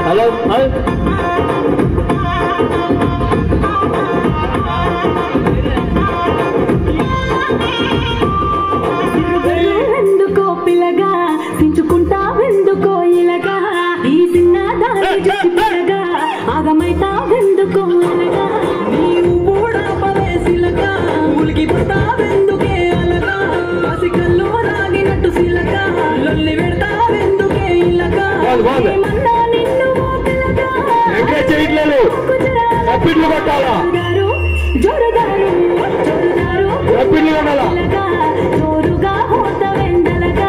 hello ఎందుకో పిల్లగా సించుకుంటా ఎందుకో ఇలాగా ఈ చిన్న దారి చూసి పిల్లగా ఆగమైతా ఎందుకో ఇలాగా నీవు కూడా పవేసిలగా ఉలికి పడతా ఎందుకే అలగా పసి కళ్ళు రాగినట్టు సిలగా లొల్లి పెడతా ఎందుకే ఇలాగా ఏమన్నా నిన్ను పిల్లగా చేయట్లేదు తప్పిట్లు కొట్టాలా జోరుదారు జోరుదారు తప్పిట్లు కొట్టాలా జోరుగా హోత వెందలగా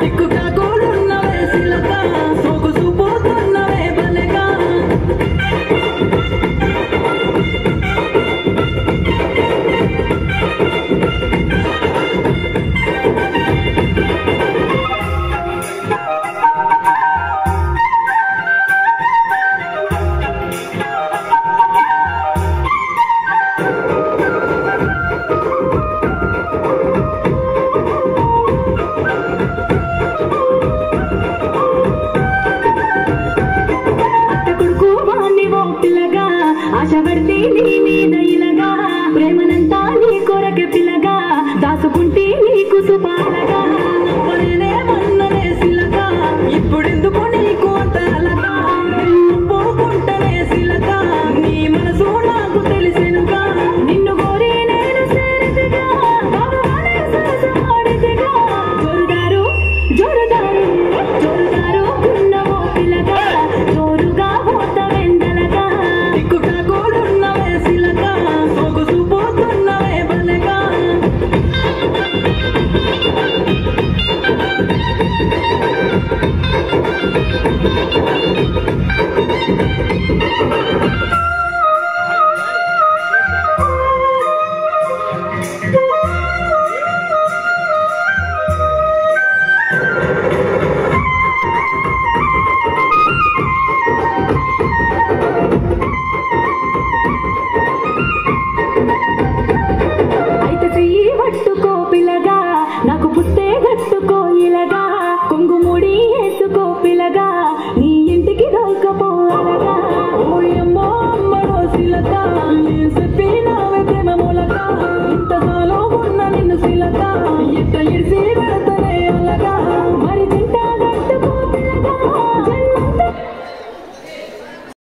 దిక్కుగా కూడున్నవే సిలగా సొగుసు పోతున్నవే బలగా ఆశపడితే నీ మీద ఇలాగా ప్రేమనంతా నీ కొరకే పిల్లగా దాచుకుంటే నీకు సుపాలగా నవ్వనే మన్ననే సిలగా ఇప్పుడెందుకు నీకు అంతలగా పోకుంటనే సిలగా నీ మనసు నాకు తెలిసెనుగా నిన్ను కోరి నేను సేరితిగా భగవానే సరసమాడితిగా జోరుదారు జోరుదారు జోరుదారు ఉన్నవో పిల్లగా జోరుగా పోత వెందలగా దిక్కుగా కూడున్నవే సిలగా సొగుసు పోతున్నవే బలగా